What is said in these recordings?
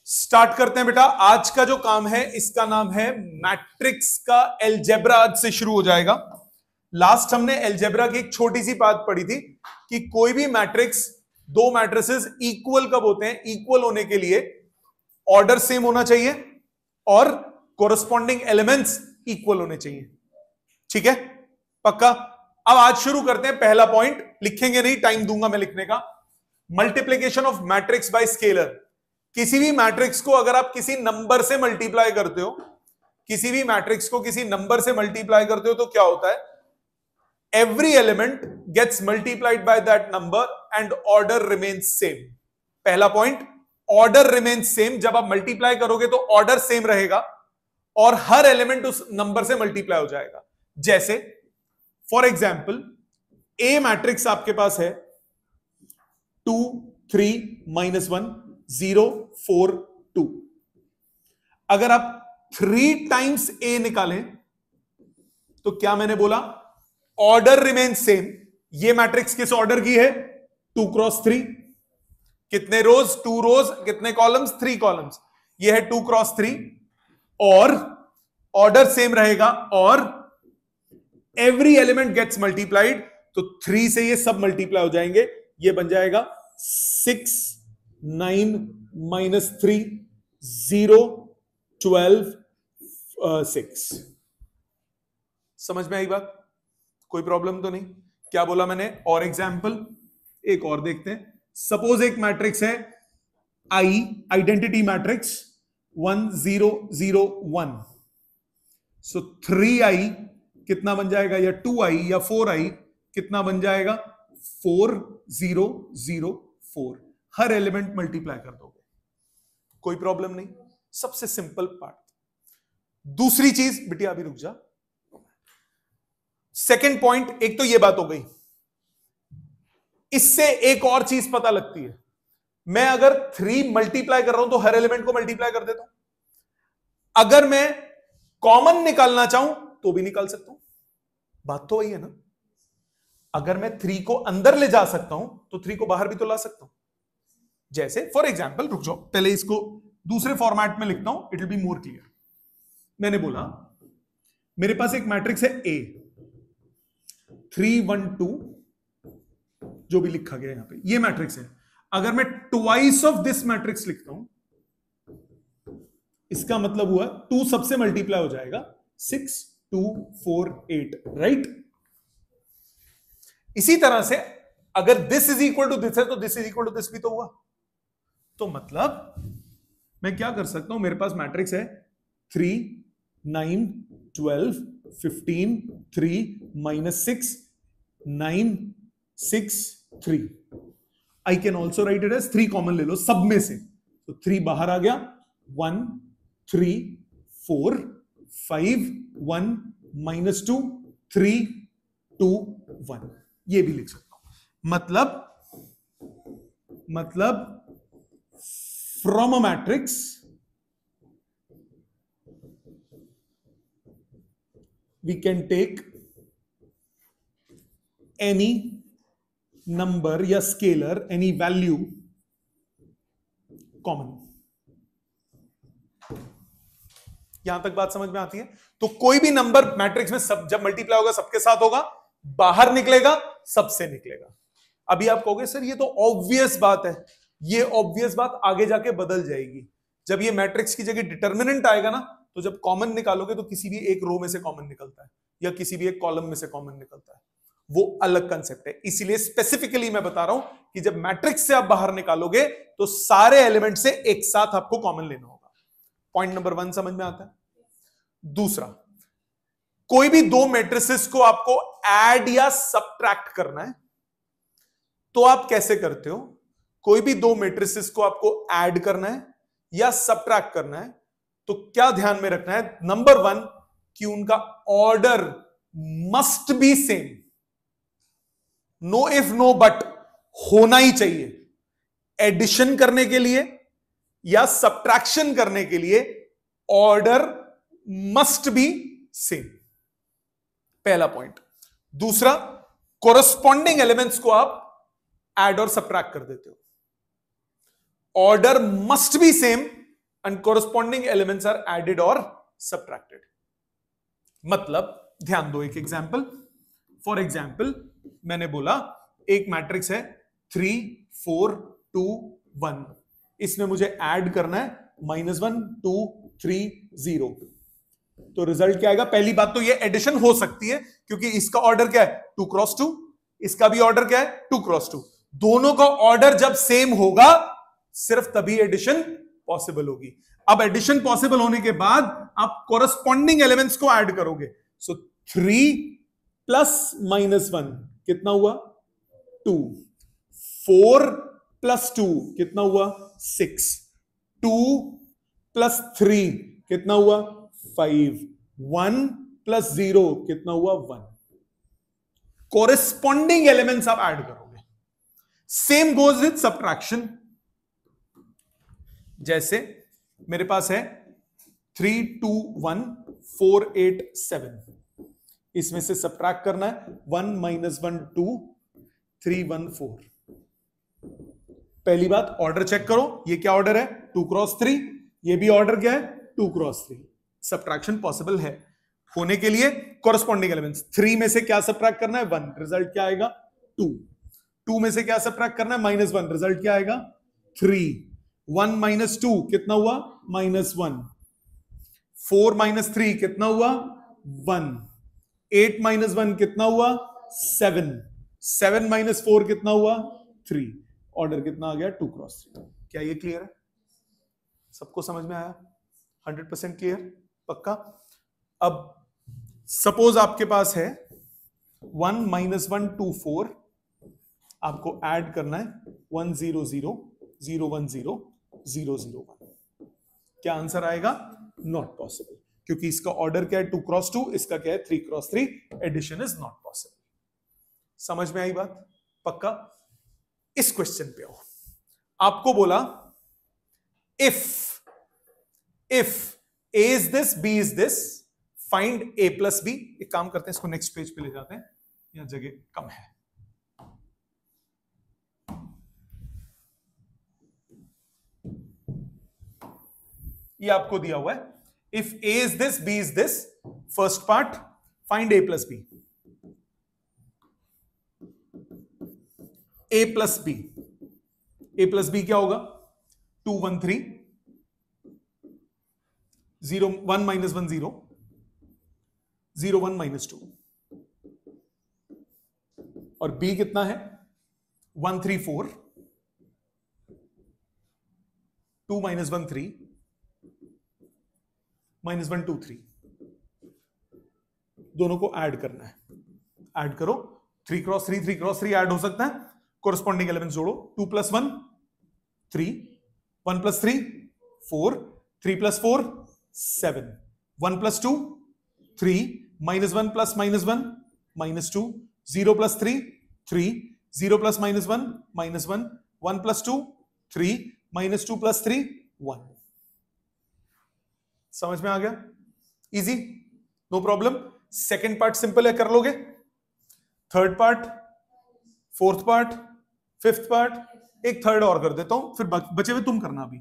Start करते हैं बेटा। आज का जो काम है इसका नाम है मैट्रिक्स का एलजेब्रा। आज से शुरू हो जाएगा। लास्ट हमने एलजेब्रा की एक छोटी सी बात पढ़ी थी कि कोई भी मैट्रिक्स, दो मैट्रिसेस इक्वल कब होते हैं? इक्वल होने के लिए ऑर्डर सेम होना चाहिए और कोरस्पॉन्डिंग एलिमेंट्स इक्वल होने चाहिए। ठीक है, पक्का। अब आज शुरू करते हैं। पहला पॉइंट लिखेंगे नहीं, टाइम दूंगा मैं लिखने का। Multiplication of matrix bye scalar. किसी भी मैट्रिक्स को अगर आप किसी नंबर से मल्टीप्लाई करते हो, किसी भी मैट्रिक्स को किसी नंबर से मल्टीप्लाई करते हो तो क्या होता है? Every element gets multiplied by that number and order remains same. पहला पॉइंट, ऑर्डर रिमेन्स सेम। जब आप मल्टीप्लाई करोगे तो ऑर्डर सेम रहेगा और हर एलिमेंट उस नंबर से मल्टीप्लाई हो जाएगा। जैसे फॉर एग्जाम्पल ए मैट्रिक्स आपके पास है 2 3 -1 0 4 2। अगर आप 3 टाइम्स ए निकालें तो क्या मैंने बोला? Order remain same. ये मैट्रिक्स किस ऑर्डर की है? 2 क्रॉस 3। कितने रोज? 2 रोज। कितने कॉलम्स? 3 कॉलम्स। ये है 2 क्रॉस 3 और ऑर्डर सेम रहेगा और एवरी एलिमेंट गेट्स मल्टीप्लाइड। तो 3 से ये सब मल्टीप्लाई हो जाएंगे। ये बन जाएगा 6 9 -3 0 12 6। समझ में आई बात? कोई प्रॉब्लम तो नहीं? क्या बोला मैंने? और एग्जाम्पल एक और देखते हैं। सपोज एक मैट्रिक्स है आई, आइडेंटिटी मैट्रिक्स 1 0 0 1। सो 3i कितना बन जाएगा? या 2i या 4i कितना बन जाएगा? 4 0 0 4। हर एलिमेंट मल्टीप्लाई कर दोगे, कोई प्रॉब्लम नहीं। सबसे सिंपल पार्ट। दूसरी चीज बिटिया, अभी रुक जा। सेकंड पॉइंट, एक तो ये बात हो गई। इससे एक और चीज पता लगती है। मैं अगर 3 मल्टीप्लाई कर रहा हूं तो हर एलिमेंट को मल्टीप्लाई कर देता हूं। अगर मैं कॉमन निकालना चाहूं तो भी निकाल सकता हूं। बात तो वही है ना। अगर मैं 3 को अंदर ले जा सकता हूं तो 3 को बाहर भी तो ला सकता हूं। जैसे फॉर एग्जाम्पल, रुक जाओ, पहले इसको दूसरे फॉर्मेट में लिखता हूं, it will be more clear. मैंने बोला मेरे पास एक मैट्रिक्स है ए 3 1 2, जो भी लिखा गया यहां पे, ये मैट्रिक्स है। अगर मैं ट्वाइस ऑफ दिस मैट्रिक्स लिखता हूं, इसका मतलब हुआ 2 सबसे मल्टीप्लाई हो जाएगा 6 2 4 8, राइट? इसी तरह से अगर this is equal to this है तो this is equal to this भी तो हुआ। तो मतलब मैं क्या कर सकता हूं? मेरे पास मैट्रिक्स है 3 9 12 15 3 -6 9 6 3। I can also write it as 3 common ले लो सब में से, तो 3 बाहर आ गया। 1 3 4 5 1 -2 3 2 1। ये भी लिख सकता हूं। मतलब from a matrix we can take any number या स्केलर, एनी वैल्यू कॉमन। यहां तक बात समझ में आती है? तो कोई भी नंबर मैट्रिक्स में सब जब मल्टीप्लाई होगा सबके साथ होगा, बाहर निकलेगा सबसे निकलेगा। अभी आप कहोगे सर ये तो ऑब्वियस बात है। ये ऑब्वियस बात आगे जाके बदल जाएगी। जब ये मैट्रिक्स की जगह डिटर्मिनेंट आएगा ना, तो जब कॉमन निकालोगे तो किसी भी एक रो में से कॉमन निकलता है या किसी भी एक कॉलम में से कॉमन निकलता है। वो अलग कंसेप्ट है। इसलिए स्पेसिफिकली मैं बता रहा हूं कि जब मैट्रिक्स से आप बाहर निकालोगे तो सारे एलिमेंट से एक साथ आपको कॉमन लेना होगा। पॉइंट नंबर 1 समझ में आता है? दूसरा, कोई भी दो मैट्रिसेस को आपको ऐड या सब्ट्रैक्ट करना है तो आप कैसे करते हो? कोई भी दो मैट्रिसेस को आपको ऐड करना है या सब्ट्रैक्ट करना है तो क्या ध्यान में रखना है? नंबर 1 कि उनका order must be same. No if no but, होना ही चाहिए। एडिशन करने के लिए या सब्ट्रैक्शन करने के लिए ऑर्डर मस्ट बी सेम। पहला पॉइंट। दूसरा, कोरस्पॉन्डिंग एलिमेंट्स को आप ऐड और सब्ट्रैक्ट कर देते हो। Order must be same and corresponding elements are added or subtracted. मतलब ध्यान दो, एक एग्जांपल. फॉर एग्जांपल मैंने बोला एक मैट्रिक्स है 3 4 2 1. इसमें मुझे ऐड करना है -1 2 3 0. तो रिजल्ट क्या आएगा? पहली बात तो ये एडिशन हो सकती है क्योंकि इसका ऑर्डर क्या है? 2 क्रॉस 2. इसका भी ऑर्डर क्या है? 2 क्रॉस 2. दोनों का ऑर्डर जब सेम होगा सिर्फ तभी एडिशन पॉसिबल होगी. अब एडिशन पॉसिबल होने के बाद आप कॉरस्पॉन्डिंग एलिमेंट्स को ऐड करोगे. सो 3 प्लस -1 कितना हुआ? 2. 4 प्लस 2 कितना हुआ? 6. 2 प्लस 3 कितना हुआ? 5. 1 प्लस 0 कितना हुआ? 1. कॉरेस्पॉन्डिंग एलिमेंट्स आप ऐड करोगे. Same goes with subtraction. जैसे मेरे पास है 3 2 1 4 8 7. इसमें से सब्ट्रैक्ट करना है 1 -1 2 3 1 4. पहली बात ऑर्डर चेक करो. ये क्या ऑर्डर है? 2 क्रॉस 3. ये भी ऑर्डर क्या है? 2 क्रॉस 3. सब्ट्रैक्शन पॉसिबल है. होने के लिए कॉरस्पॉन्डिंग एलिमेंट्स 3 में से क्या सब्ट्रैक्ट करना है? 1. रिजल्ट क्या आएगा? 2. 2 में से क्या सब्ट्रैक्ट करना है? -1. रिजल्ट क्या आएगा? 3. 1 - 2 कितना हुआ? -1. 4 - 3 कितना हुआ? 1. 8 - 1 कितना हुआ? 7. 7 - 4 कितना हुआ? 3. ऑर्डर कितना आ गया? 2 क्रॉस 3. क्या ये क्लियर है? सबको समझ में आया? 100% क्लियर? पक्का? अब सपोज आपके पास है 1 - 1 2 4. आपको ऐड करना है 1 0 0 0 1 0 0 0 1. क्या आंसर आएगा? Not possible. क्योंकि इसका ऑर्डर क्या है? 2 क्रॉस 2. इसका क्या है? 3 cross 3. Addition is not possible. समझ में आई बात? पक्का? इस क्वेश्चन पे आओ. आपको बोला if A is this, B is this, find A plus B. एक काम करते हैं, इसको नेक्स्ट पेज पे ले जाते हैं, यहां जगह कम है. ये आपको दिया हुआ है. If A is this, B is this, first part, find A plus B. A plus B. A plus B क्या होगा? 2 1 3 0 1 - 1 0 0 1 - 2. और B कितना है? 1 3 4 2 - 1 3 -1 2 3. दोनों को ऐड करना है. ऐड करो. 3 क्रॉस 3 3 क्रॉस 3 ऐड हो सकता है. कोरस्पॉन्डिंग एलिमेंट्स जोड़ो. 2 + 1 3 1 + 3 4 3 + 4 7 1 + 2 3 -1 + -1 -2 0 + 3 3 0 + -1 -1 1 + 2 3 -2 + 3 1. समझ में आ गया? Easy, no problem. Second part simple है, कर लोगे. Third part, fourth part, fifth part, एक थर्ड और कर देता हूं, फिर बचे हुए तुम करना. अभी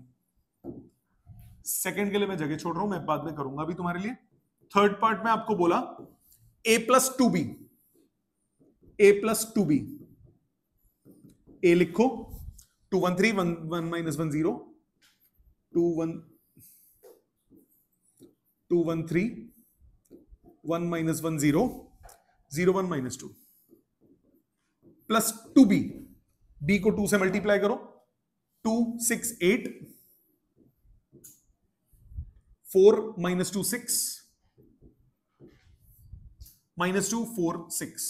सेकंड के लिए मैं जगह छोड़ रहा हूं, मैं बाद में करूंगा अभी तुम्हारे लिए. थर्ड पार्ट में आपको बोला A + 2B. A + 2B. A लिखो. 2 1 3 1 1 - 1 0 2 1 2 1 3 1 - 1 0 0 1 - 2 प्लस 2B. B को 2 से मल्टीप्लाई करो. 2 6 8 4 - 2 6 -2 4 6.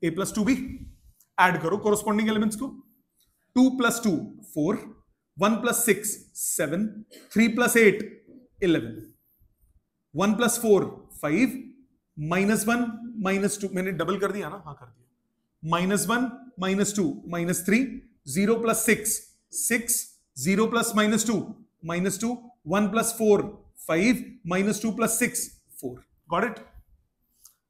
A + 2B. ऐड करो कोरस्पॉन्डिंग एलिमेंट्स को. 2 + 2 4 1 + 6 7 3 + 8 11 1 + 4 5 -1 -2. मैंने डबल कर दिया ना? हाँ कर दिया. -1 -2 -3 0 + 6 6 0 + -2 -2 1 + 4 5 -2 + 6 4. Got it?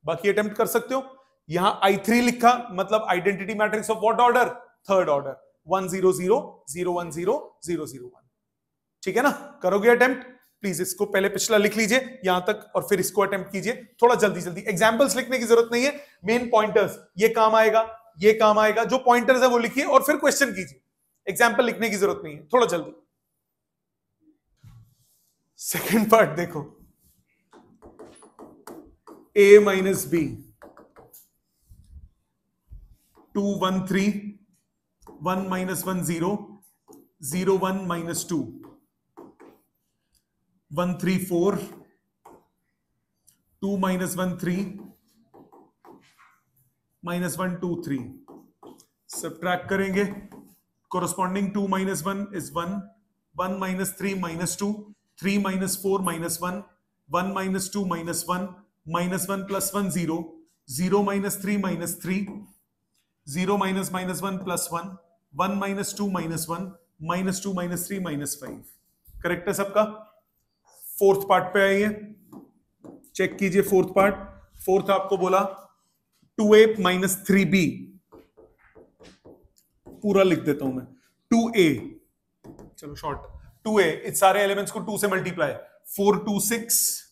बाकी अटेम्प्ट कर सकते हो. यहां I3 लिखा, मतलब identity matrix of what order? Third order. 10000100001। ठीक है ना? करोगे अटेम्प्ट? प्लीज इसको पहले पिछला लिख लीजिए यहां तक और फिर इसको अटेम्प्ट कीजिए थोड़ा जल्दी जल्दी। एग्जांपल्स लिखने की जरूरत नहीं है, मेन पॉइंटर्स ये काम आएगा, ये काम आएगा, जो पॉइंटर्स है वो लिखिए और फिर क्वेश्चन कीजिए। एग्जांपल लिखने की जरूरत नहीं है, थोड़ा जल्दी। सेकंड पार्ट देखो, a minus B 2 1 3 1 minus 1 0 0 1 minus 2 1 3 4 2 minus 1 3 minus 1 2 3। Subtract करेंगे, corresponding 2 minus 1 is 1 1 minus 3 minus 2 3 minus 4 minus 1 1 minus 2 minus 1 minus 1 plus 1 0 0 minus 3 minus 3 0 minus minus 1 plus 1 1 minus 2 minus 1 minus 2 minus 3 minus 5। Correct है सबका? Fourth part पे आइए, check कीजिए fourth part. Fourth आपको बोला 2a minus 3b, पूरा लिख देता हूं मैं 2a, चलो शॉर्ट 2a, इस सारे एलिमेंट्स को 2 से multiply 4 2 6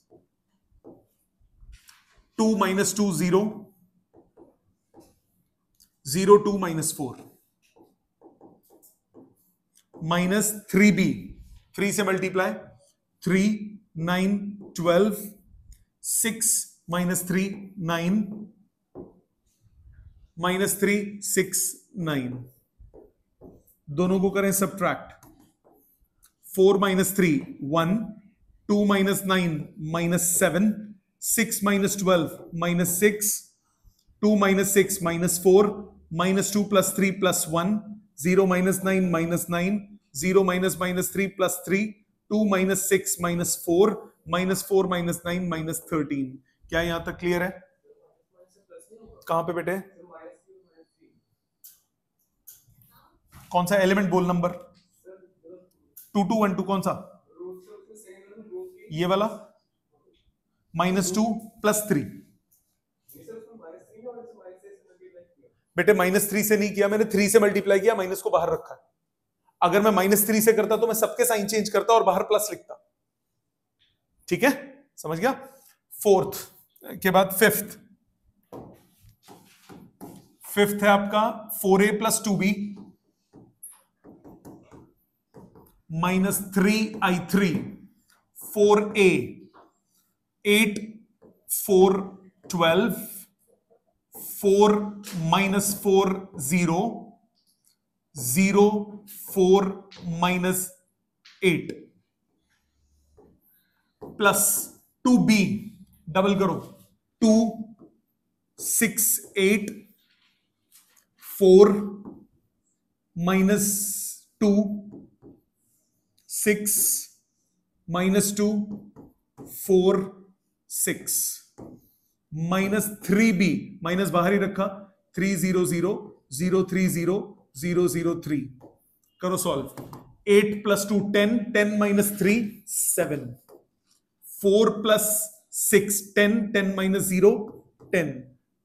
2 minus 2 0 0 2 minus 4 minus 3b 3 से मल्टीप्लाई 3 9 12 6 minus 3 9 minus 3 6 9। दोनों को करें subtract, 4 minus 3 1 2 minus 9 minus 7 6 minus 12 minus 6 2 minus 6 minus 4 minus 2 plus 3 plus 1 0 minus 9 minus 9 0 minus minus 3 plus 3 2 minus 6 minus 4 minus 4 minus 9 minus 13। क्या यहां तक क्लियर है? कहां पे बेटे? कौन सा एलिमेंट बोल नंबर? 2 2 1 2 कौन सा? ये वाला -2 + 3। बेटे -3 से नहीं किया मैंने, 3 से मल्टीप्लाई किया, माइनस को बाहर रखा। अगर मैं -3 से करता तो मैं सबके साइन चेंज करता और बाहर प्लस लिखता। ठीक है, समझ गया? फोर्थ के बाद फिफ्थ है आपका 4a + 2b -3i3 4a 8 4 12 4 -4 0 0 4 -8 plus 2b double करो 2 6 8 4 -2 6 -2 4 6 -3b माइनस बाहर ही रखा 3 0 0 0 3 0 0 0 3। करो सॉल्व। 8 + 2 10 10 -3 7 4 + 6 10 10 -0 10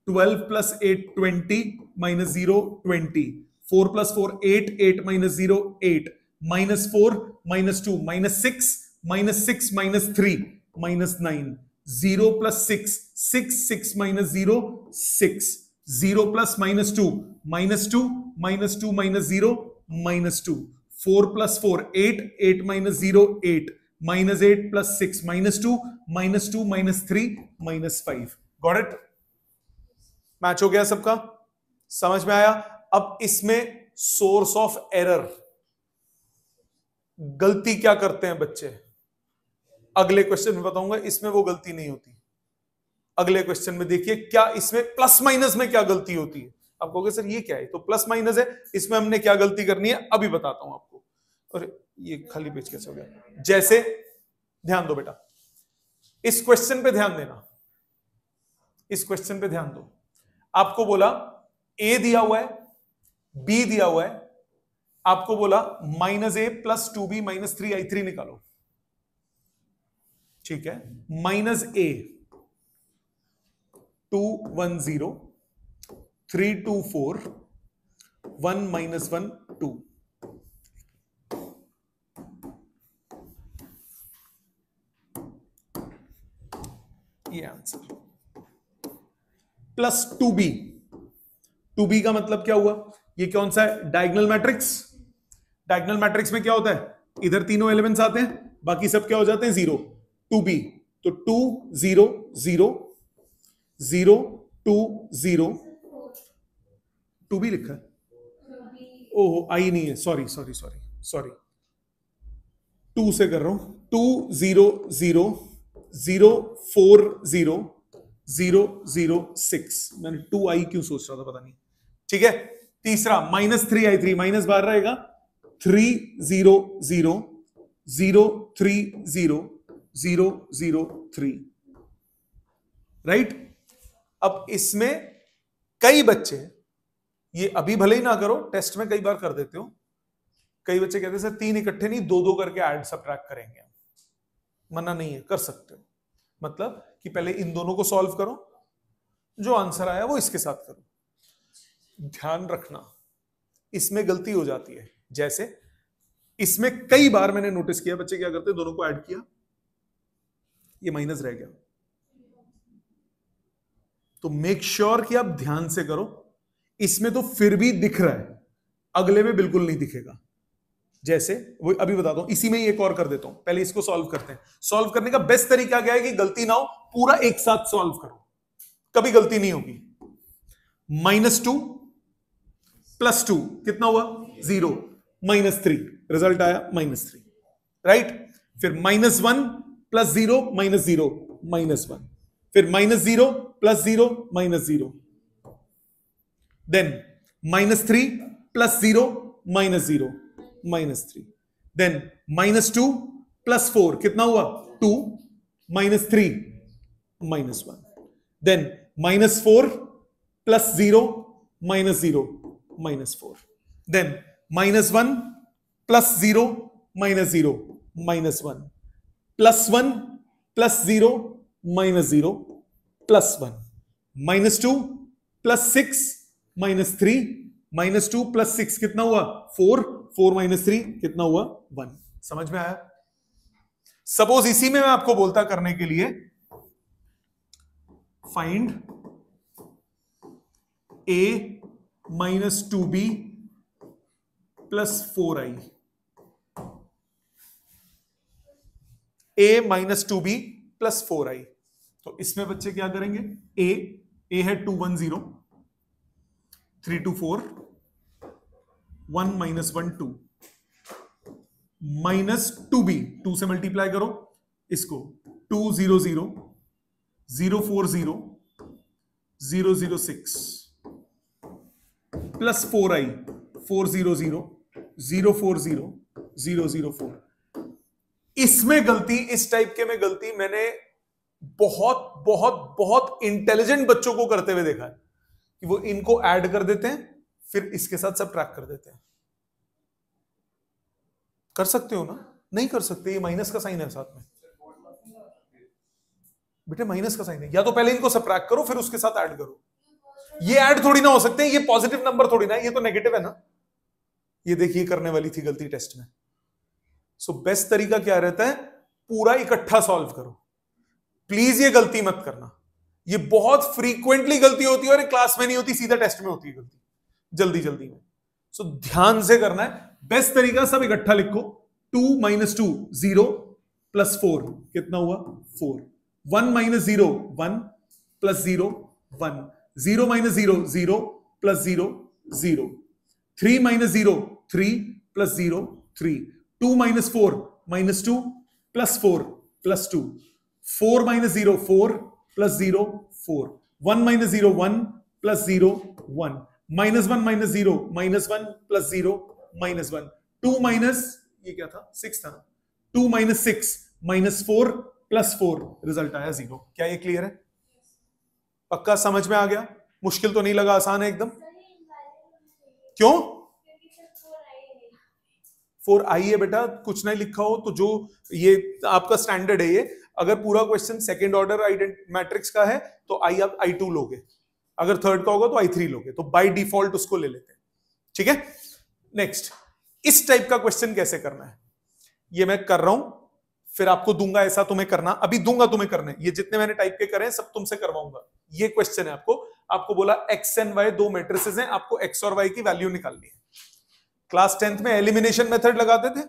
12 + 8 20 -0 20 4 + 4 8 8 -0 8 -4 -2 -6 -6 -3 -9 0 + 6 6 6 -0 6 0 + -2 -2 -2 -0 -2 4 + 4 8 8 -0 8 -8 + 6 -2 -2 -3 -5। Got it? मैच हो गया सबका? समझ में आया? अब इसमें सोर्स ऑफ एरर, गलती क्या करते हैं बच्चे, अगले क्वेश्चन में बताऊंगा। इसमें वो गलती नहीं होती। अगले क्वेश्चन में देखिए क्या इसमें प्लस माइनस में क्या गलती होती है। आप कहोगे सर ये क्या है, तो प्लस माइनस है, इसमें हमने क्या गलती करनी है अभी बताता हूं आपको। और ये खाली पेज कैसे हो गया? जैसे ध्यान दो बेटा, इस क्वेश्चन पे ध्यान देना, इस क्वेश्चन पे ध्यान दो। आपको बोला ए दिया हुआ है, बी दिया हुआ है, आपको बोला -a + 2b -3i3 निकालो। ठीक है, -a 2 1 0 3 2 4 1 माइनस 1 2, ये आंसर। प्लस 2b, 2b का मतलब क्या हुआ, ये कौन सा है, डायगोनल मैट्रिक्स। डायगोनल मैट्रिक्स में क्या होता है, इधर तीनों एलिमेंट्स आते हैं, बाकी सब क्या हो जाते हैं, 0। 2b तो 2 0 0 0 2 0, 2b लिखा है, ओहो आई नहीं है, सॉरी सॉरी सॉरी सॉरी, 2 से कर रहा हूं, 2 0 0 0 4 0 0 0 6, मैंने 2 आई क्यों सोच रहा था पता नहीं। ठीक है, तीसरा -3i3, माइनस बाहर रहेगा, 3 0 0 0 3 0 0 0 3, राइट। अब इसमें कई बच्चे, ये अभी भले ही ना करो, टेस्ट में कई बार कर देते हो, कई बच्चे कहते हैं सर 3 इकट्ठे नहीं 2 2 करके ऐड सबट्रैक्ट करेंगे, मना नहीं है, कर सकते हो। मतलब कि पहले इन दोनों को सॉल्व करो, जो आंसर आया वो इसके साथ करो। ध्यान रखना इसमें गलती हो जाती है, जैसे इसमें कई बार मैंने नोटिस किया बच्चे क्या करते हैं, दोनों को ऐड किया, ये माइनस रह गया। तो मेक श्योर कि आप ध्यान से करो, इसमें तो फिर भी दिख रहा है, अगले में बिल्कुल नहीं दिखेगा। जैसे वो अभी बताता हूं, इसी में ही एक और कर देता हूं, पहले इसको सॉल्व करते हैं। सॉल्व करने का बेस्ट तरीका क्या है कि गलती ना हो, पूरा एक साथ सॉल्व करो, कभी गलती नहीं होगी। -2 + 2 कितना हुआ, 0, -3, रिजल्ट आया -3, राइट। फिर -1 + 0 -0 -1, फिर -0 + 0 -0, देन -3 + 0 -0 -3, देन -2 + 4 कितना हुआ, 2, -3 -1, देन -4 + 0 -0 -4, देन -1 + 0 -0 -1, +1 + 0 -0 +1, -2 + 6 -3, -2 + 6 कितना हुआ, 4, 4 - 3 कितना हुआ, 1। समझ में आया। सपोज इसी में मैं आपको बोलता करने के लिए, find a - 2b + 4i, a - 2b + 4i। तो इसमें बच्चे क्या करेंगे, a है 2 1 0, 3 2 4, 1 - 1 2, -2b, 2 से मल्टीप्लाई करो इसको, 2 0 0 0 4 0 0 0 6 + 4i, 4 0 0 0 4 0 0 0 4। इसमें गलती, इस टाइप के में गलती मैंने बहुत बहुत बहुत इंटेलिजेंट बच्चों को करते हुए देखा है, कि वो इनको ऐड कर देते हैं फिर इसके साथ सबट्रैक्ट कर देते हैं। कर सकते हो ना, नहीं कर सकते, ये माइनस का साइन है साथ में, बेटे माइनस का साइन है, या तो पहले इनको सबट्रैक्ट करो फिर उसके साथ ऐड करो। ये ऐड थोड़ी ना हो सकते हैं, ये पॉजिटिव नंबर थोड़ी ना है, ये तो नेगेटिव है ना। ये देखिए करने वाली थी गलती टेस्ट में। सो बेस्ट तरीका क्या रहता है, पूरा इकट्ठा सॉल्व करो, प्लीज ये गलती मत करना। ये बहुत फ्रीक्वेंटली गलती होती है और क्लास में नहीं होती, सीधा टेस्ट में होती है गलती, जल्दी जल्दी में। सो ध्यान से करना है। बेस्ट तरीका सब इकट्ठा लिखो, 2 - 2 0 + 4 कितना हुआ, 4, 1 - 0 1 + 0 1, 0 - 0 0 + 0 0, 3 - 0 3 + 0 3, 2 - 4 -2 + 4 + 2, 4 - 0 4 + 0 4, 1 - 0 1 + 0 1, -1 - 0 -1 + 0 -1, 2 ये क्या था, 6 था, 2 - 6 -4 + 4, रिजल्ट आया 0। क्या ये क्लियर है, पक्का समझ में आ गया, मुश्किल तो नहीं लगा, आसान है एकदम। क्यों 4i है बेटा, कुछ नहीं लिखा हो तो, जो ये आपका स्टैंडर्ड है, ये अगर पूरा क्वेश्चन सेकंड ऑर्डर मैट्रिक्स का है तो i आप i2 लोगे, अगर थर्ड का होगा तो i3 लोगे, तो बाय डिफॉल्ट उसको ले लेते हैं। ठीक है। नेक्स्ट, इस टाइप का क्वेश्चन कैसे करना है ये मैं कर रहा हूं, फिर आपको दूंगा, ऐसा तुम्हें करना, अभी दूंगा तुम्हें करने, ये जितने मैंने टाइप के करे हैं सब तुमसे करवाऊंगा। ये क्वेश्चन है, आपको बोला एक्स एंड वाई दो मैट्रिसेस हैं, आपको एक्स और वाई की वैल्यू निकालनी है। क्लास 10th में एलिमिनेशन मेथड लगाते थे,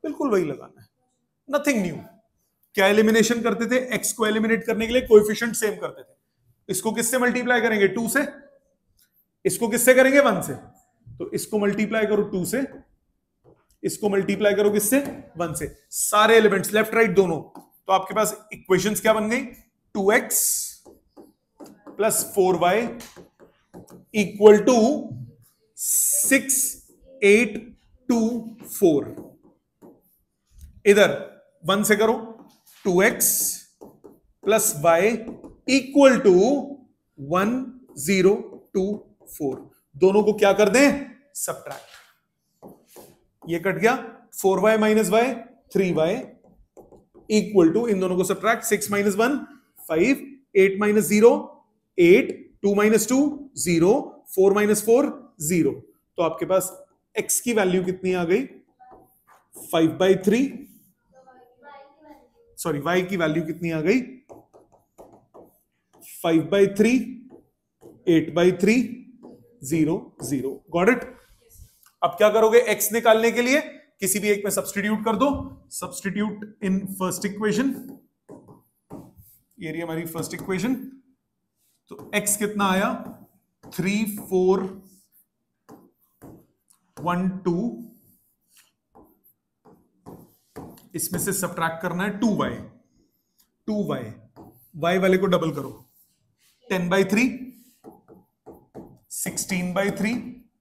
बिल्कुल वही लगाना है, नथिंग न्यू। क्या एलिमिनेशन करते थे? एक्स को एलिमिनेट करने के लिए कोएफिशिएंट सेम करते थे। इसको किससे मल्टीप्लाई करेंगे? 2 से। इसको किससे करेंगे? 1 से। तो इसको मल्टीप्लाई करो 2 से, इसको मल्टीप्लाई करो किससे? 1 से। सारे एलिमेंट्स लेफ्ट राइट दोनों, तो आपके पास इक्वेशंस क्या बन गई? 2x plus 4y equal to 6, 8, 2, 4। इधर 1 से करो, 2x plus y equal to 1, 0, 2, 4। दोनों को क्या कर दें? सबट्रैक्ट। ये कट गया, 4y minus y 3y equal to, इन दोनों को subtract, 6 minus 1 5, 8 minus 0 8, 2 minus 2 0, 4 minus 4 0। तो आपके पास x की वैल्यू कितनी आ गई? 5/3। सॉरी, y की वैल्यू कितनी आ गई? 5/3, 8/3, 0, 0। Got it? अब क्या करोगे? x निकालने के लिए किसी भी एक में सब्स्टिट्यूट कर दो। सब्स्टिट्यूट इन फर्स्ट इक्वेशन, ये रही हमारी फर्स्ट इक्वेशन। तो x कितना आया? 3, 4, 1, 2। इसमें से सबट्रैक्ट करना है 2y। 2y, y वाले को डबल करो, 10/3, 16/3,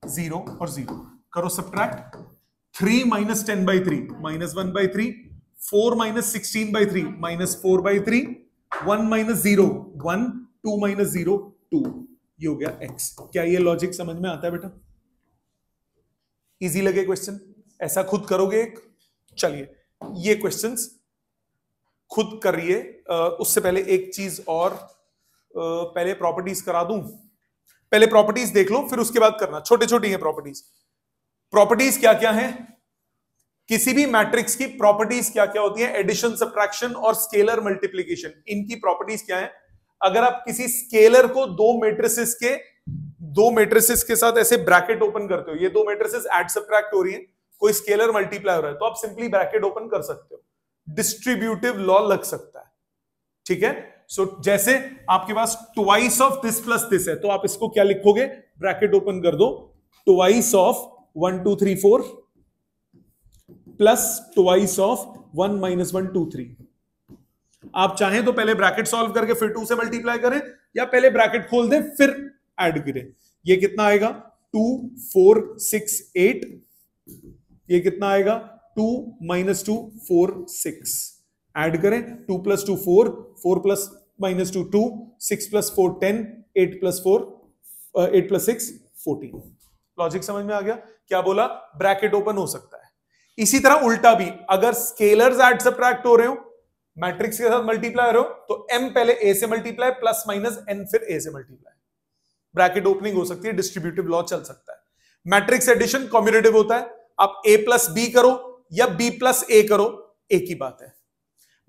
0 और 0। करो subtract, 3 minus 10/3 minus 1/3, 4 minus 16/3 minus 4/3, 1 minus 0 1, 2 minus 0 2। ये हो गया x। क्या ये लॉजिक समझ में आता है बेटा? इजी लगे क्वेश्चन? ऐसा खुद करोगे एक? चलिए ये क्वेश्चंस खुद करिए। उससे पहले एक चीज और, पहले प्रॉपर्टीज करा दूं। पहले प्रॉपर्टीज देख लो, फिर उसके बाद करना। छोटे छोटी है प्रॉपर्टीज। प्रॉपर्टीज क्या क्या है? किसी भी मैट्रिक्स की प्रॉपर्टीज क्या क्या होती है? एडिशन, सब्ट्रैक्शन और स्केलर मल्टीप्लिकेशन। इनकी प्रॉपर्टीज क्या है? अगर आप किसी स्केलर को दो मैट्रिसेस के साथ ऐसे ब्रैकेट ओपन करते हो, ये दो मैट्रिसेस ऐड सब्ट्रैक्ट हो रही है, कोई स्केलर मल्टीप्लाई हो रहा है, तो आप सिंपली ब्रैकेट ओपन कर सकते हो। डिस्ट्रीब्यूटिव लॉ लग सकता है, ठीक है। सो जैसे आपके पास twice of this plus this है, तो आप इसको क्या लिखोगे? ब्रैकेट ओपन कर दो, twice of 1, 2, 3, 4 plus twice of 1 minus 1, 2, 3। आप चाहें तो पहले ब्रैकेट सॉल्व करके फिर 2 से मल्टीप्लाई करें, या पहले ब्रैकेट खोल दें फिर ऐड करें। ये कितना आएगा? 2, 4, 6, 8। ये कितना आएगा? 2 माइनस 2, 4, 6। ऐड करें, 2 plus 2 4, 4 plus minus 2 2, 6 plus 4 10, 8 plus 6 14। Logic समझ में आ गया? क्या बोला? ब्रैकेट ओपन हो सकता है। इसी तरह उल्टा भी, अगर स्केलर्स ऐड सब्ट्रैक्ट हो रहे हो, मैट्रिक्स के साथ मल्टीप्लाई हो रहे हो, तो m पहले a से मल्टीप्लाई प्लस माइनस n फिर a से मल्टीप्लाई। ब्रैकेट ओपनिंग हो सकती है, डिस्ट्रीब्यूटिव लॉ चल सकता है। मैट्रिक्स एडिशन कम्यूटेटिव होता है, आप a प्लस b करो या b प्लस a करो, एक ही बात है।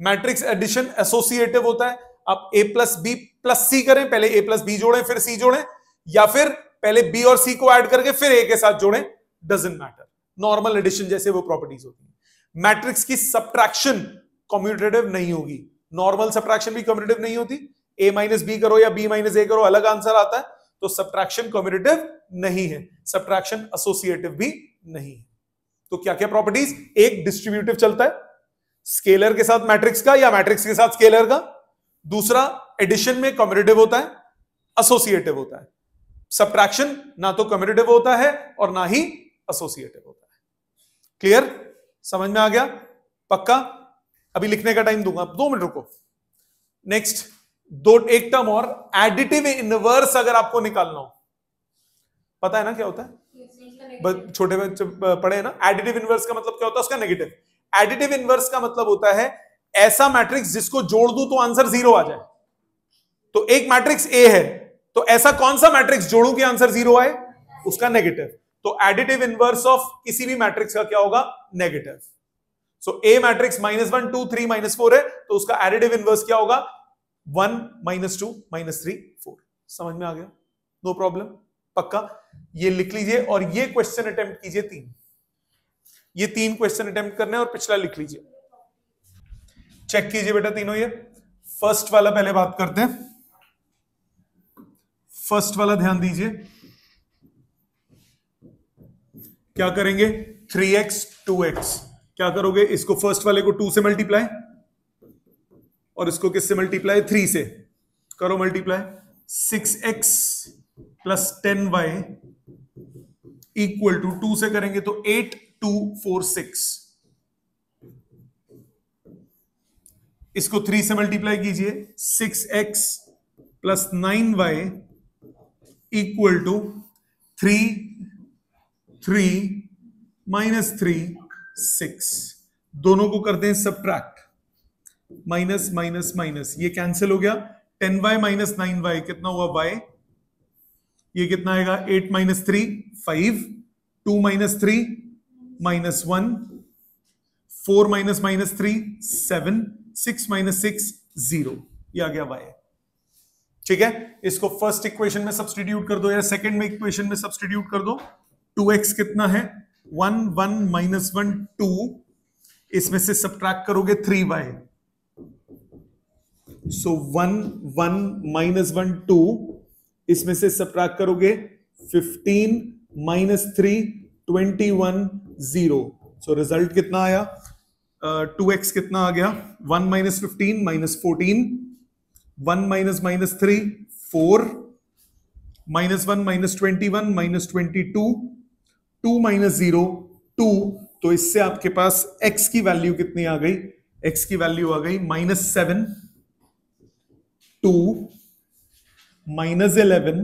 मैट्रिक्स एडिशन एसोसिएटिव होता है, आप a plus b plus c करें, पहले a प्लस b जोड़ें फिर c जोड़ें, या फिर पहले b और c को ऐड करके फिर a के साथ जोड़ें, डजंट मैटर। नॉर्मल एडिशन जैसे वो प्रॉपर्टीज होती है। मैट्रिक्स की सब्ट्रैक्शन कम्यूटेटिव नहीं होगी, नॉर्मल सब्ट्रैक्शन भी कम्यूटेटिव नहीं होती। a माइनस बी करो या b माइनस a करो, अलग आंसर आता है, तो सब्ट्रैक्शन कम्यूटेटिव नहीं है, सब्ट्रैक्शन एसोसिएटिव भी नहीं है। तो क्या क्या प्रॉपर्टीज? एक, डिस्ट्रीब्यूटिव चलता है स्केलर के साथ मैट्रिक्स का या मैट्रिक्स के साथ स्केलर का। दूसरा, एडिशन में कम्यूटेटिव होता है, एसोसिएटिव होता है। सब्ट्रैक्शन ना तो कम्यूटेटिव होता है और ना ही एसोसिएटिव होता है। क्लियर? समझ में आ गया? पक्का? अभी लिखने का टाइम दूंगा, 2 मिनट रुको। नेक्स्ट, एक टर्म और, एडिटिव इनवर्स अगर आपको निकालना हो, पता है ना क्या होता है? छोटे बच्चे पढ़े हैं ना। एडिटिव इनवर्स का मतलब क्या होता है? उसका नेगेटिव। एडिटिव इनवर्स का मतलब होता है ऐसा मैट्रिक्स जिसको जोड़ दूं तो आंसर 0 आ जाए। तो एक मैट्रिक्स A है, तो ऐसा कौन सा मैट्रिक्स जोड़ूं कि आंसर 0 आए? उसका नेगेटिव। तो एडिटिव इनवर्स ऑफ किसी भी मैट्रिक्स का क्या होगा? नेगेटिव। सो ए मैट्रिक्स -1 2 3 -4 है, तो उसका एडिटिव इनवर्स क्या होगा? 1 -2 -3 4। समझ में आ गया? नो प्रॉब्लम, पक्का। ये लिख लीजिए और ये क्वेश्चन अटेम्प्ट कीजिए 3। ये 3 क्वेश्चन अटेम्प्ट करने और पिछला लिख लीजिए। चेक कीजिए बेटा तीनों। ये फर्स्ट वाला पहले बात करते हैं। फर्स्ट वाला ध्यान दीजिए, क्या करेंगे? 3x 2x। क्या करोगे? इसको फर्स्ट वाले को 2 से मल्टीप्लाई और इसको किससे मल्टीप्लाई? 3 से। करो multiply. 6x plus 10y equal to 2 से करेंगे तो 8 2 4 6। इसको 3 से मल्टीप्लाई कीजिए। 6x plus 9y equal to 3 3 -3 6। दोनों को करते हैं सबट्रैक्ट। माइनस माइनस माइनस, ये कैंसिल हो गया। 10y माइनस 9y कितना हुआ? y। ये कितना आएगा? 8 - 3 5, 2 - 3 -1, 4 - 3 7, 6 - 6 0। ये आ गया y। ठीक है, इसको फर्स्ट इक्वेशन में सब्स्टिट्यूट कर दो या सेकंड में इक्वेशन में सब्स्टिट्यूट कर दो। 2x कितना है? 1 1 -1 2। इसमें से सब्ट्रैक्ट करोगे 3y। सो 1 1 -1 2। इसमें से सब्ट्रैक्ट करोगे 15 -3 21 0। सो रिजल्ट कितना आया? 2x कितना आ गया? 1 - 15 -14, 1 - 3 4, -1 -21 -22, 2 - 0 2। तो इससे आपके पास x की वैल्यू कितनी आ गई? x की वैल्यू आ गई -7 2 -11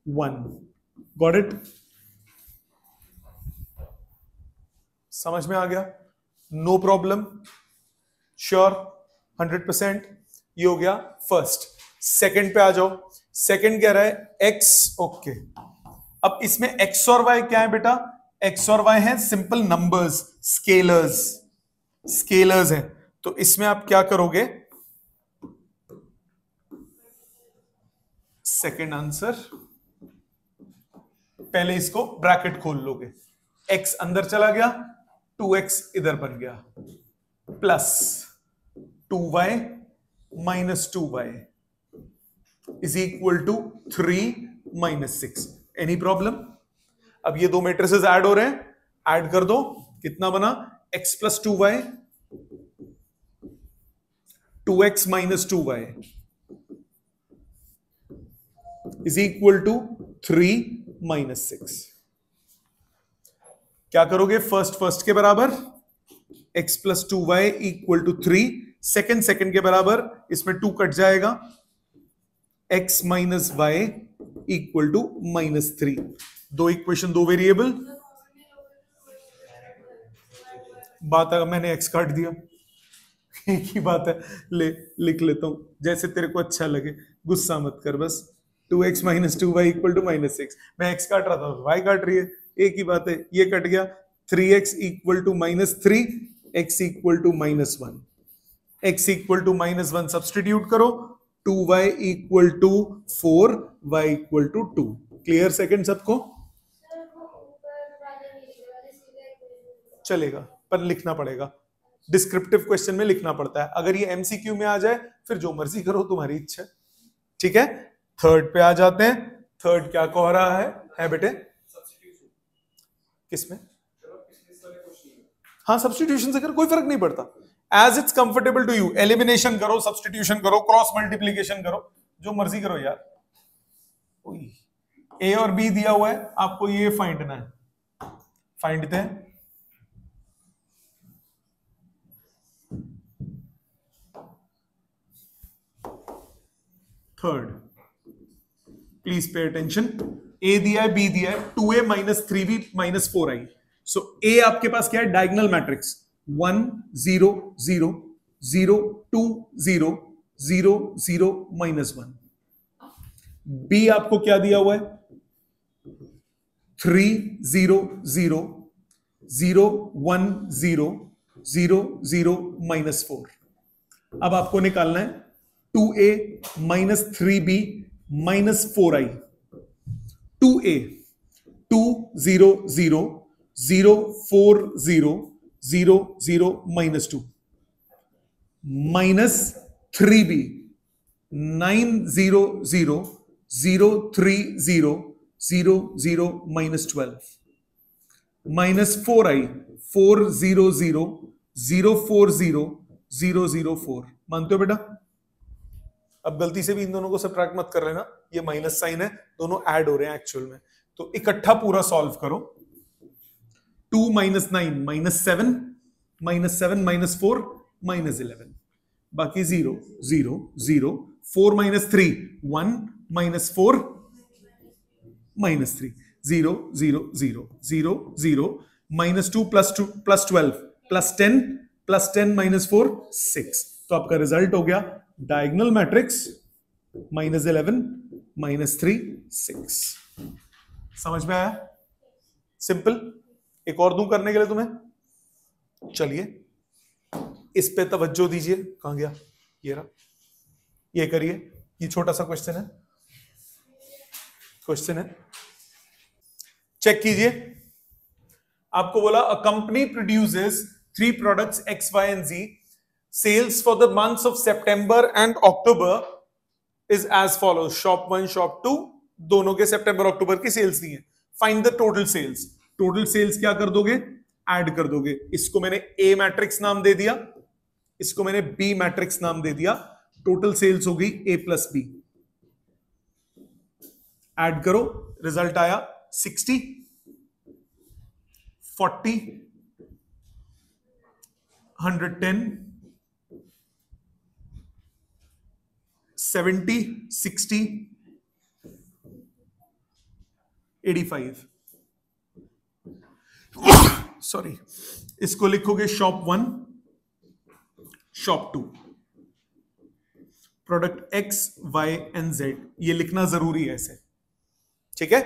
1। Got it? समझ में आ गया? No problem, sure 100%। ये हो गया फर्स्ट। सेकंड पे आ जाओ। सेकंड कह रहा है x। ओके, अब इसमें x और y क्या है बेटा? x और y है सिंपल नंबर्स, स्केलर्स। स्केलर्स है, तो इसमें आप क्या करोगे? सेकंड आंसर, पहले इसको ब्रैकेट खोल लोगे। x अंदर चला गया, 2x इधर बन गया, plus 2y - 2y is equal to 3 - 6। Any problem? अब ये दो मैट्रिसेस ऐड हो रहे हैं, ऐड कर दो। कितना बना? x plus 2y, 2x - 2y is equal to 3 - 6। क्या करोगे? फर्स्ट के बराबर, x plus 2y equal to 3। Second के बराबर, इसमें 2 कट जाएगा, x minus y equal to -3। दो इक्वेशन, दो वेरिएबल। बात है, मैंने x काट दिया, एक ही बात है। ले लिख लेता हूं जैसे तेरे को अच्छा लगे, गुस्सा मत कर बस। 2x - 2y equal to -6। मैं x काट रहा था, y काट रही है, एक ही बात है। ये कट गया। 3x equal to -3, x equal to -1। x equal to -1 substitute करो, 2y equal to 4, y equal to 2। Clear second सबको? चलेगा, पर लिखना पड़ेगा। डिस्क्रिप्टिव क्वेश्चन में लिखना पड़ता है। अगर ये एमसीक्यू में आ जाए फिर जो मर्जी करो, तुम्हारी इच्छा। ठीक है, थर्ड पे आ जाते हैं। थर्ड क्या कह रहा है बेटे? किसमें? हाँ, सब्स्टिट्यूशन से कर, कोई फर्क नहीं पड़ता। As it's comfortable to you. Elimination करो, सब्स्टिट्यूशन करो, क्रॉस मल्टीप्लीकेशन करो, जो मर्जी करो यार। ए और बी दिया हुआ है, आपको ये फाइंड करना है। फाइंड थे थर्ड, प्लीज पे अटेंशन। ए दिया है, बी दिया है, 2a - 3b - 4i। सो ए आपके पास क्या है? Diagonal matrix 1 0 0 0 2 0 0 0 -1। बी आपको क्या दिया हुआ है? 0 माइनस 4। अब आपको निकालना है 2a minus 3b minus 4i। 2a 2 0 0 0 4 0 0 0 minus 2 minus 3b 9 0 0 0 3 0 0 0 minus 12 minus 4i 4 0 0 0 4 0 0 0 4। मानते हो बेटा? अब गलती से भी इन दोनों को सब्ट्रैक्ट मत कर लेना, ये माइनस साइन है, दोनों ऐड हो रहे हैं एक्चुअल में। तो इकट्ठा पूरा सॉल्व करो। 2 minus 9 minus 7 minus 7 minus 4 minus 11, बाकी 0 0 0 4 minus 3 1 minus 4 minus 3 0 0 0 0 0 minus 2 plus 12 plus 10 plus 10 minus 4 6। तो आपका रिजल्ट हो गया डायगोनल मैट्रिक्स माइनस 11 माइनस 3 6। समझ में आया? सिंपल। एक और दूं करने के लिए तुम्हें? चलिए इस पे तवज्जो दीजिए। कहां गया? ये रहा। ये करिए, ये छोटा सा क्वेश्चन है, चेक कीजिए। आपको बोला a company produces 3 products X, Y and Z, sales for the months of September and October is as follows. Shop 1 shop 2 दोनों के सितंबर अक्टूबर की सेल्स दी है। Find the total sales. Total sales क्या कर दोगे? ऐड कर दोगे। इसको मैंने ए मैट्रिक्स नाम दे दिया, इसको मैंने बी मैट्रिक्स नाम दे दिया। टोटल सेल्स हो गई ए प्लस बी। ऐड करो, रिजल्ट आया 60 40 110 70 60 85। सॉरी, इसको लिखोगे shop 1 shop 2, product X, Y and Z। ये लिखना जरूरी है ऐसे, ठीक है?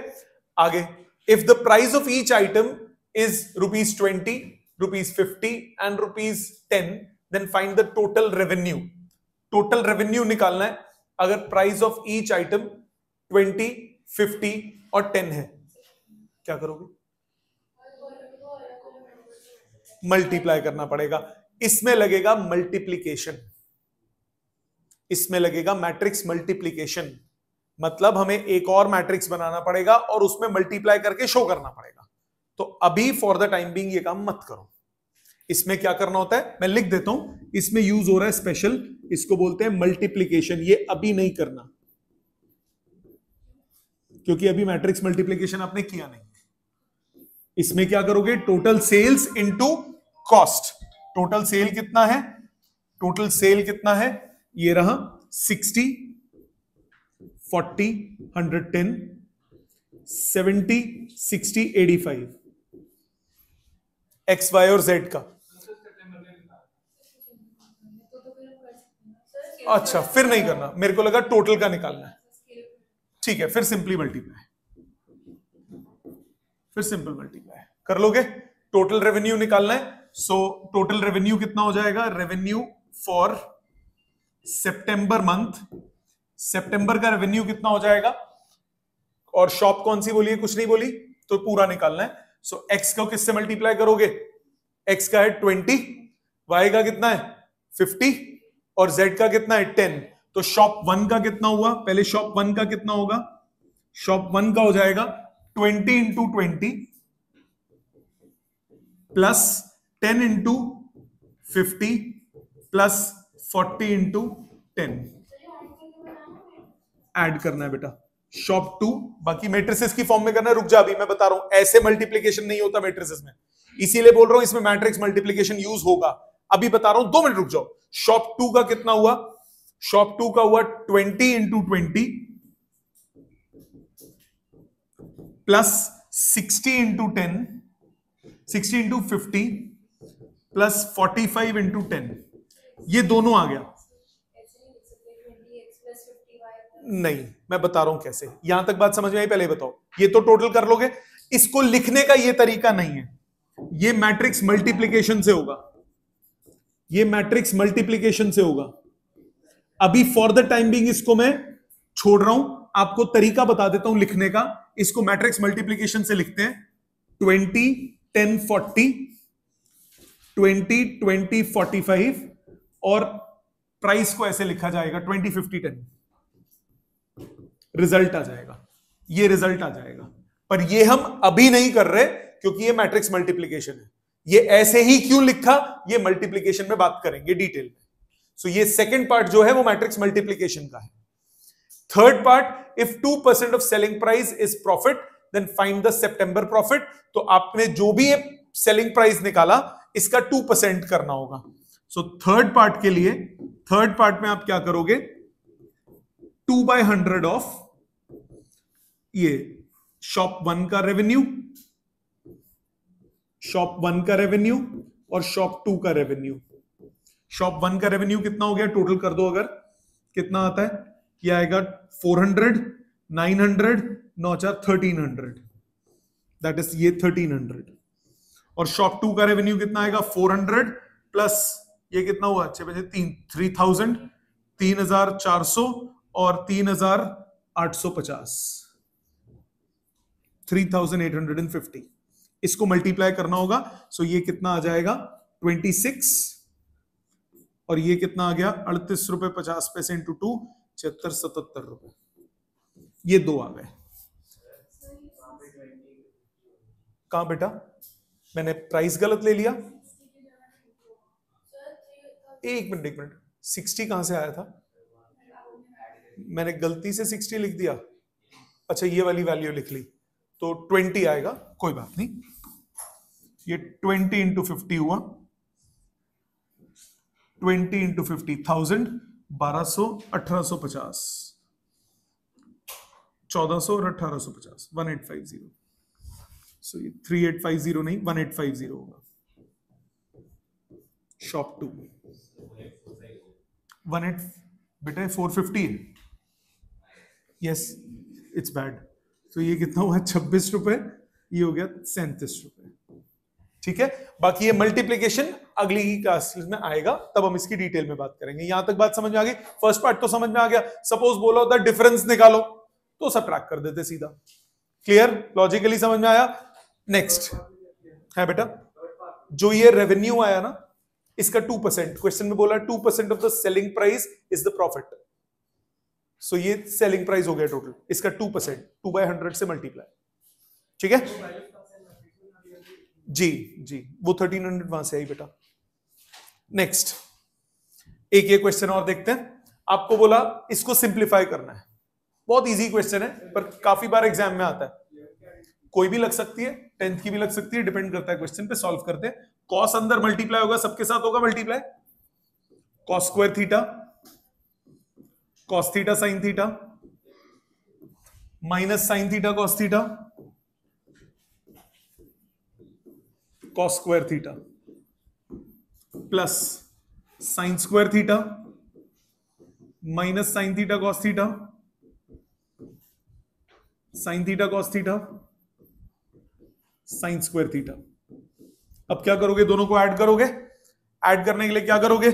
आगे, if the price of each item is ₹20, ₹50 and ₹10, then find the total revenue. Total revenue निकालना है अगर प्राइस ऑफ ईच आइटम 20, 50 और 10 है। क्या करोगे? मल्टीप्लाई करना पड़ेगा। इसमें लगेगा मल्टीप्लीकेशन, इसमें लगेगा मैट्रिक्स मल्टीप्लीकेशन। मतलब हमें एक और मैट्रिक्स बनाना पड़ेगा और उसमें मल्टीप्लाई करके शो करना पड़ेगा। तो अभी फॉर द टाइम बीइंग ये काम मत करो। इसमें क्या करना होता है मैं लिख देता हूं, इसमें यूज हो रहा है स्पेशल, इसको बोलते हैं मल्टीप्लीकेशन। ये अभी नहीं करना क्योंकि अभी मैट्रिक्स मल्टीप्लीकेशन आपने किया नहीं। इसमें क्या करोगे? Total sales into cost. Total sale कितना है? टोटल सेल कितना है? ये रहा 60 40 110 70 60 85। X, Y और Z का। अच्छा, फिर नहीं करना, मेरे को लगा टोटल का निकालना है। ठीक है, फिर सिंपली मल्टीप्लाई, फिर सिंपल मल्टीप्लाई कर लोगे। टोटल रेवेन्यू निकालना है। सो टोटल रेवेन्यू कितना हो जाएगा? रेवेन्यू फॉर सितंबर मंथ, सितंबर का रेवेन्यू कितना हो जाएगा? और शॉप कौन सी बोली है? कुछ नहीं बोली, तो पूरा निकालना है। सो एक्स को किससे मल्टीप्लाई करोगे? एक्स का है 20, वाई का कितना है 50 और जेड का कितना है 10। तो शॉप 1 का कितना हुआ? पहले शॉप 1 का कितना होगा? शॉप 1 का हो जाएगा 20 into 20 plus 10 into 50 plus 40 into 10। Add करना है बेटा शॉप 2, बाकी मैट्रिसेस की फॉर्म में करना है। रुक जा, अभी मैं बता रहा हूं, ऐसे मल्टीप्लीकेशन नहीं होता मैट्रिसेस में, इसीलिए बोल रहा हूं इसमें मैट्रिक्स मल्टीप्लीकेशन यूज होगा। अभी बता रहा हूं, 2 मिनट रुक जाओ। शॉप 2 का कितना हुआ? शॉप 2 का हुआ 20 into 20 plus 60 into 10, 60 into 50 plus 45 into 10। ये दोनों आ गया। नहीं, मैं बता रहा हूं कैसे। यहां तक बात समझ में आई? पहले बताओ। ये तो टोटल कर लोगे, इसको लिखने का ये तरीका नहीं है, ये मैट्रिक्स मल्टीप्लिकेशन से होगा, ये मैट्रिक्स मल्टीप्लिकेशन से होगा। अभी फॉर द टाइम बिंग इसको मैं छोड़ रहा हूं, आपको तरीका बता देता हूं लिखने का। इसको मैट्रिक्स मल्टीप्लिकेशन से लिखते हैं 20 10 40 20 20 45 और प्राइस को ऐसे लिखा जाएगा 20 50 10, रिजल्ट आ जाएगा, ये रिजल्ट आ जाएगा। पर ये हम अभी नहीं कर रहे क्योंकि ये मैट्रिक्स मल्टीप्लिकेशन है। ये ऐसे ही क्यों लिखा, ये मल्टीप्लिकेशन में बात करेंगे डिटेल में। सो ये सेकंड पार्ट जो है वो मैट्रिक्स मल्टीप्लिकेशन का है। Third part, if 2% of selling price is profit then find the September profit. तो आपने जो भी सेलिंग प्राइस निकाला इसका 2% करना होगा। सो थर्ड पार्ट के लिए, थर्ड पार्ट में आप क्या करोगे, 2/100 ऑफ ये शॉप 1 का रेवेन्यू, शॉप 1 का रेवेन्यू और शॉप 2 का रेवेन्यू। शॉप 1 का रेवेन्यू कितना हो गया, टोटल कर दो अगर, कितना आता है, ये आएगा 400 900 9 4 1300, दैट इज ये 1300। और शॉप 2 का रेवेन्यू कितना आएगा, 400 प्लस ये कितना हुआ, 6 बजे 3000 3400 और 3850 3850। इसको मल्टीप्लाई करना होगा। सो ये कितना आ जाएगा 26 और ये कितना आ गया 38 रुपए 50 पैसे इंटू 2 76 77 रुपए, ये दो आ गए। कहां बेटा, मैंने प्राइस गलत ले लिया, एक मिनट 60 कहां से आया था, मैंने गलती से 60 लिख दिया, अच्छा ये वाली वैल्यू लिख ली तो 20 आएगा, कोई बात नहीं। ये 20 इंटू 50 हुआ, 20 इंटू 50 1000 1200 1850 1400 और 1850 1850। सो ये 3850 नहीं 1850 होगा। शॉप 2 18 बेटा 450 है, यस इट्स बैड। तो ये कितना हुआ 26 रुपए, ये हो गया 37 रुपए, ठीक है। बाकी ये मल्टीप्लिकेशन अगली ही क्लास में आएगा, तब हम इसकी डिटेल में बात करेंगे। यहां तक बात समझ में आ गई, फर्स्ट पार्ट तो समझ में आ गया। सपोज बोला होता डिफरेंस निकालो तो सब्ट्रैक्ट कर देते सीधा, क्लियर, लॉजिकली समझ में आया। नेक्स्ट है बेटा, जो ये रेवेन्यू आया ना इसका 2%, क्वेश्चन में बोला 2% of the selling price is the profit. So ये सेलिंग प्राइस हो गया टोटल, इसका 2% 2/100 से मल्टीप्लाई, ठीक है जी जी, वो 1300 वहां से आई बेटा। नेक्स्ट एक ये क्वेश्चन और देखते हैं। आपको बोला इसको सिंप्लीफाई करना है, बहुत इजी क्वेश्चन है पर काफी बार एग्जाम में आता है, कोई भी लग सकती है, 10th की भी लग सकती है, डिपेंड करता है क्वेश्चन पे। सॉल्व करते हैं। कॉस अंदर मल्टीप्लाई होगा, सबके साथ होगा multiply, cos square theta cos theta sine theta minus sine theta cos theta cos square theta plus sine square theta minus sine theta cos theta sine theta cos theta sine square theta. अब क्या करोगे, दोनों को add करोगे। Add करने के लिए क्या करोगे,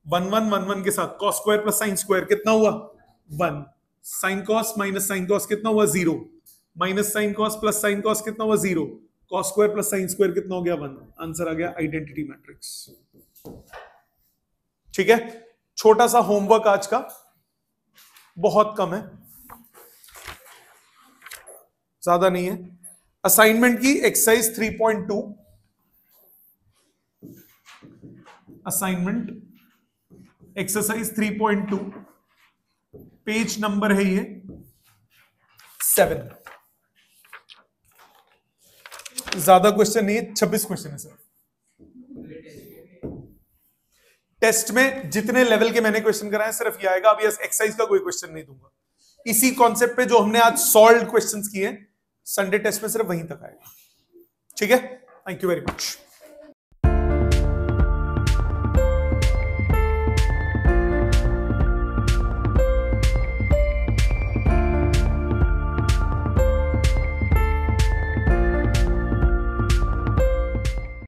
1 1 1 1 के साथ cos square plus sine square कितना हुआ 1, sine cos minus sine cos कितना हुआ 0, minus sine cos plus sine cos कितना हुआ 0, cos square plus sine square कितना हो गया 1। आंसर आ गया आइडेंटिटी मैट्रिक्स, ठीक है। छोटा सा होमवर्क आज का, बहुत कम है, ज्यादा नहीं है। असाइनमेंट की exercise 3.2, assignment exercise 3.2 page number है ये 7। ज्यादा क्वेश्चन नहीं है, 26 क्वेश्चन है सर। टेस्ट में जितने लेवल के मैंने क्वेश्चन कराए सिर्फ ये आएगा, अभी एक्सरसाइज का कोई क्वेश्चन नहीं दूंगा। इसी कॉन्सेप्ट पे जो हमने आज सॉल्व क्वेश्चंस किए संडे टेस्ट में सिर्फ वहीं तक आएगा, ठीक है। Thank you very much.